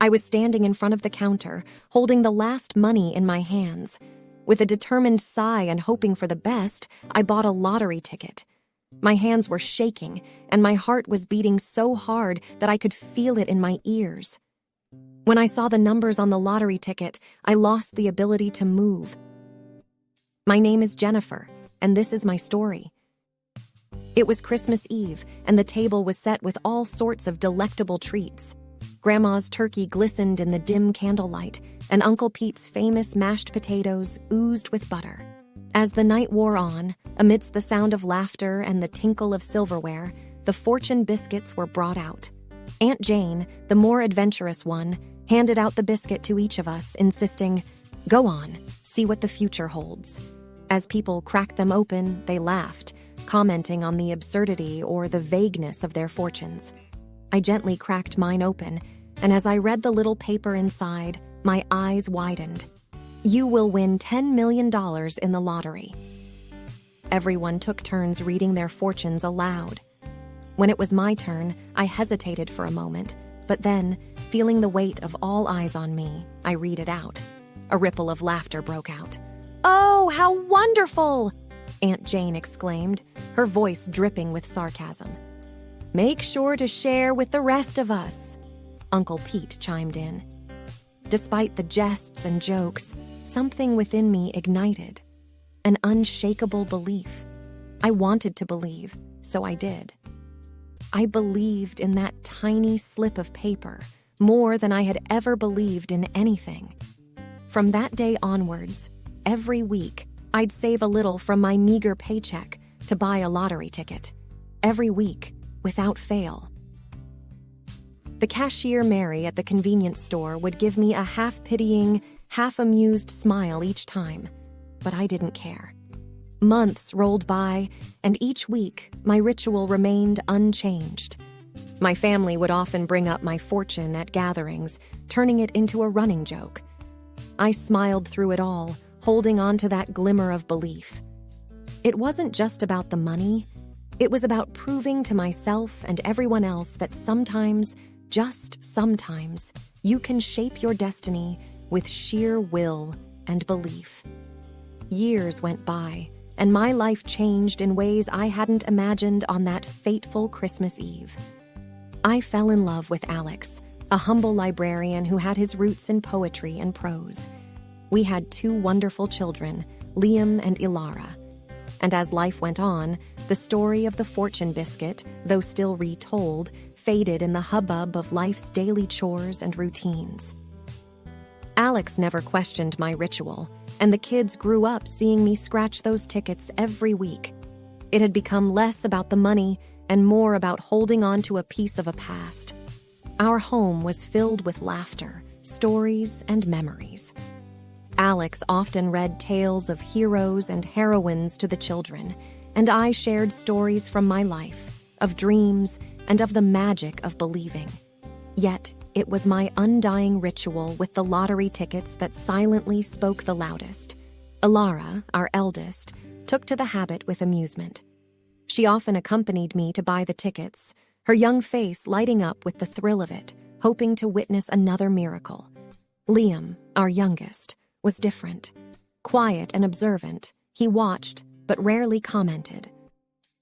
I was standing in front of the counter, holding the last money in my hands. With a determined sigh and hoping for the best, I bought a lottery ticket. My hands were shaking, and my heart was beating so hard that I could feel it in my ears. When I saw the numbers on the lottery ticket, I lost the ability to move. My name is Jennifer, and this is my story. It was Christmas Eve, and the table was set with all sorts of delectable treats. Grandma's turkey glistened in the dim candlelight, and Uncle Pete's famous mashed potatoes oozed with butter. As the night wore on, amidst the sound of laughter and the tinkle of silverware, the fortune biscuits were brought out. Aunt Jane, the more adventurous one, handed out the biscuit to each of us, insisting, "Go on, see what the future holds." As people cracked them open, they laughed, commenting on the absurdity or the vagueness of their fortunes. I gently cracked mine open, and as I read the little paper inside, my eyes widened. "You will win $10 million in the lottery." Everyone took turns reading their fortunes aloud. When it was my turn, I hesitated for a moment, but then, feeling the weight of all eyes on me, I read it out. A ripple of laughter broke out. "Oh, how wonderful!" Aunt Jane exclaimed, her voice dripping with sarcasm. "Make sure to share with the rest of us," Uncle Pete chimed in. Despite the jests and jokes, something within me ignited. An unshakable belief. I wanted to believe, so I did. I believed in that tiny slip of paper more than I had ever believed in anything. From that day onwards, every week, I'd save a little from my meager paycheck to buy a lottery ticket. Every week, without fail. The cashier Mary at the convenience store would give me a half-pitying, half-amused smile each time, but I didn't care. Months rolled by, and each week, my ritual remained unchanged. My family would often bring up my fortune at gatherings, turning it into a running joke. I smiled through it all, holding on to that glimmer of belief. It wasn't just about the money. It was about proving to myself and everyone else that sometimes, just sometimes, you can shape your destiny with sheer will and belief. Years went by, and my life changed in ways I hadn't imagined on that fateful Christmas Eve. I fell in love with Alex, a humble librarian who had his roots in poetry and prose. We had 2 wonderful children, Liam and Ilara. And as life went on, the story of the fortune biscuit, though still retold, faded in the hubbub of life's daily chores and routines. Alex never questioned my ritual, and the kids grew up seeing me scratch those tickets every week. It had become less about the money and more about holding on to a piece of a past. Our home was filled with laughter, stories, and memories. Alex often read tales of heroes and heroines to the children, and I shared stories from my life, of dreams, and of the magic of believing. Yet, it was my undying ritual with the lottery tickets that silently spoke the loudest. Ilara, our eldest, took to the habit with amusement. She often accompanied me to buy the tickets, her young face lighting up with the thrill of it, hoping to witness another miracle. Liam, our youngest, was different. Quiet and observant, he watched, but rarely commented.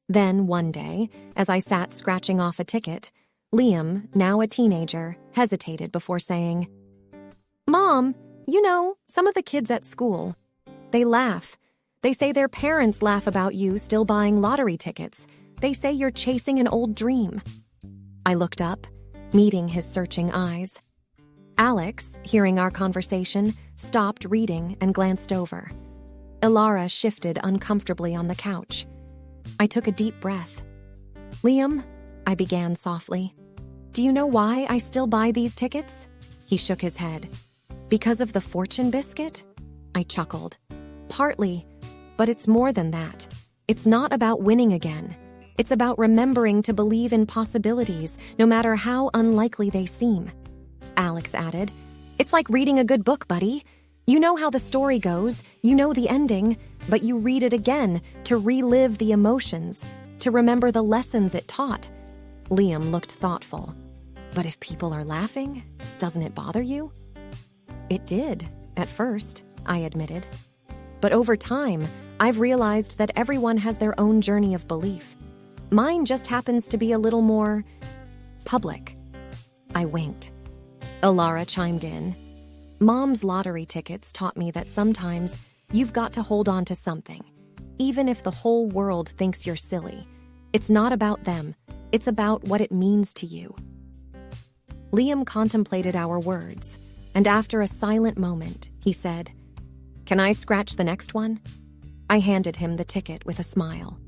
Then, one day, as I sat scratching off a ticket, Liam, now a teenager, hesitated before saying, "Mom, you know, some of the kids at school, they laugh. They say their parents laugh about you still buying lottery tickets. They say you're chasing an old dream." I looked up, meeting his searching eyes. Alex, hearing our conversation, stopped reading and glanced over. Ilara shifted uncomfortably on the couch. I took a deep breath. "Liam," I began softly, "do you know why I still buy these tickets?" He shook his head. "Because of the fortune biscuit?" I chuckled. "Partly, but it's more than that. It's not about winning again. It's about remembering to believe in possibilities, no matter how unlikely they seem." Alex added, "It's like reading a good book, buddy. You know how the story goes, you know the ending, but you read it again to relive the emotions, to remember the lessons it taught." Liam looked thoughtful. But if people are laughing, doesn't it bother you? It did, at first, I admitted. But over time, I've realized that everyone has their own journey of belief. Mine just happens to be a little more public. I winked. Alara chimed in. Mom's lottery tickets taught me that sometimes you've got to hold on to something, even if the whole world thinks you're silly. It's not about them. It's about what it means to you. Liam contemplated our words, and after a silent moment, he said, "Can I scratch the next one?" I handed him the ticket with a smile.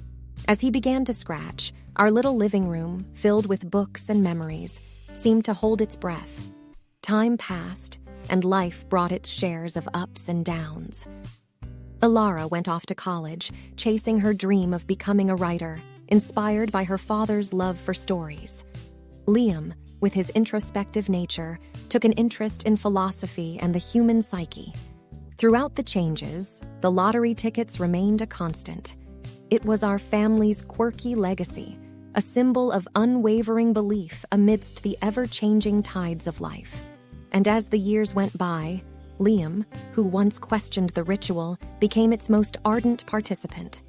As he began to scratch, our little living room, filled with books and memories, seemed to hold its breath. Time passed, and life brought its shares of ups and downs. Alara went off to college, chasing her dream of becoming a writer, inspired by her father's love for stories. Liam, with his introspective nature, took an interest in philosophy and the human psyche. Throughout the changes, the lottery tickets remained a constant. It was our family's quirky legacy, a symbol of unwavering belief amidst the ever-changing tides of life. And as the years went by, Liam, who once questioned the ritual, became its most ardent participant.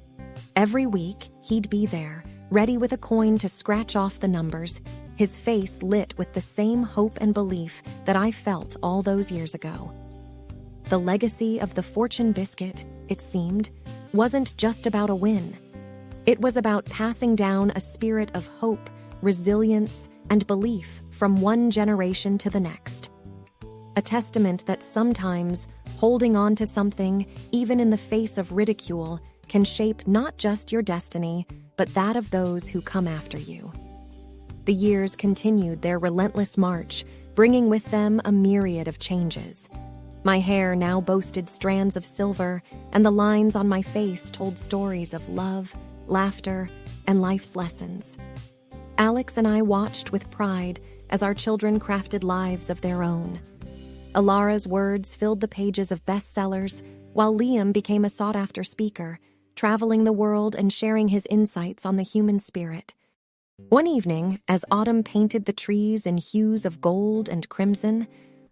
Every week, he'd be there, ready with a coin to scratch off the numbers, his face lit with the same hope and belief that I felt all those years ago. The legacy of the fortune biscuit, it seemed, wasn't just about a win. It was about passing down a spirit of hope, resilience, and belief from one generation to the next. A testament that sometimes holding on to something, even in the face of ridicule, can shape not just your destiny, but that of those who come after you. The years continued their relentless march, bringing with them a myriad of changes. My hair now boasted strands of silver, and the lines on my face told stories of love, laughter, and life's lessons. Alex and I watched with pride as our children crafted lives of their own. Alara's words filled the pages of bestsellers, while Liam became a sought-after speaker, traveling the world and sharing his insights on the human spirit. One evening, as autumn painted the trees in hues of gold and crimson,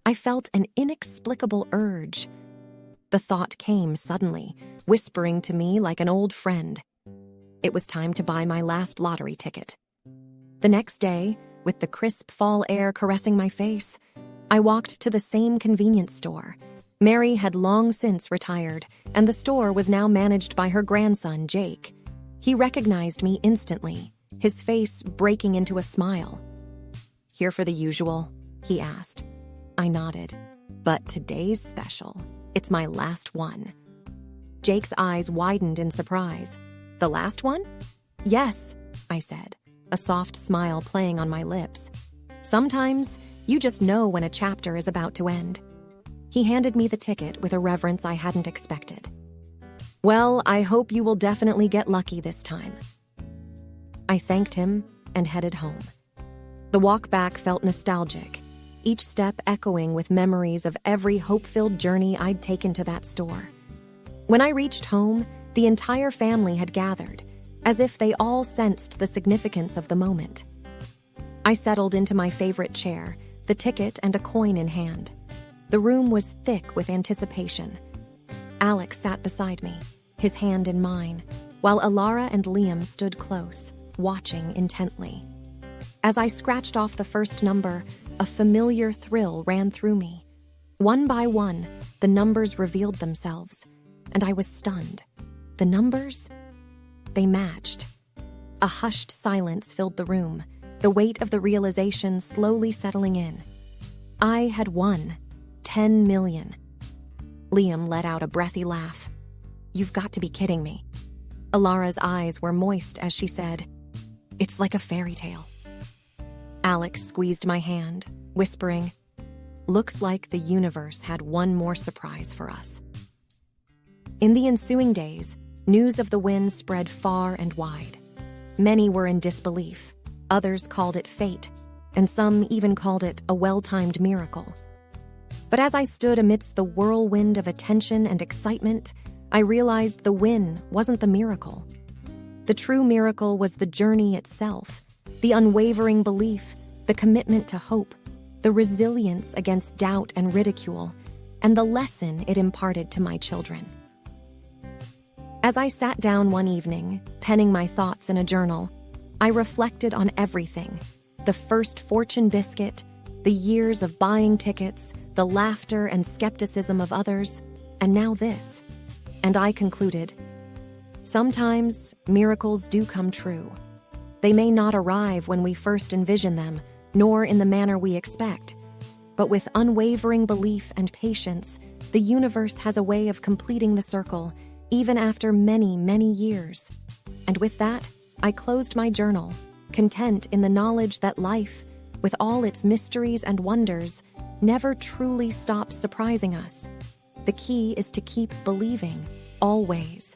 I felt an inexplicable urge. The thought came suddenly, whispering to me like an old friend. It was time to buy my last lottery ticket. The next day, with the crisp fall air caressing my face, I walked to the same convenience store. Mary had long since retired, and the store was now managed by her grandson, Jake. He recognized me instantly, his face breaking into a smile. "Here for the usual?" he asked. I nodded. "But today's special. It's my last one." Jake's eyes widened in surprise. "The last one?" "Yes," I said, a soft smile playing on my lips. "Sometimes you just know when a chapter is about to end." He handed me the ticket with a reverence I hadn't expected. "Well, I hope you will definitely get lucky this time." I thanked him and headed home. The walk back felt nostalgic, each step echoing with memories of every hope-filled journey I'd taken to that store. When I reached home, the entire family had gathered, as if they all sensed the significance of the moment. I settled into my favorite chair, the ticket and a coin in hand. The room was thick with anticipation. Alex sat beside me, his hand in mine, while Alara and Liam stood close, watching intently. As I scratched off the first number, a familiar thrill ran through me. One by one, the numbers revealed themselves, and I was stunned. The numbers? They matched. A hushed silence filled the room, the weight of the realization slowly settling in. I had won 10 million. Liam let out a breathy laugh. "You've got to be kidding me." Alara's eyes were moist as she said, "It's like a fairy tale." Alex squeezed my hand, whispering, "Looks like the universe had one more surprise for us." In the ensuing days, news of the win spread far and wide. Many were in disbelief, others called it fate, and some even called it a well-timed miracle. But as I stood amidst the whirlwind of attention and excitement, I realized the win wasn't the miracle. The true miracle was the journey itself, the unwavering belief, the commitment to hope, the resilience against doubt and ridicule, and the lesson it imparted to my children. As I sat down one evening, penning my thoughts in a journal, I reflected on everything: the first fortune biscuit, the years of buying tickets, the laughter and skepticism of others, and now this. And I concluded, sometimes miracles do come true. They may not arrive when we first envision them, nor in the manner we expect. But with unwavering belief and patience, the universe has a way of completing the circle, even after many, many years. And with that, I closed my journal, content in the knowledge that life, with all its mysteries and wonders, never truly stops surprising us. The key is to keep believing, always.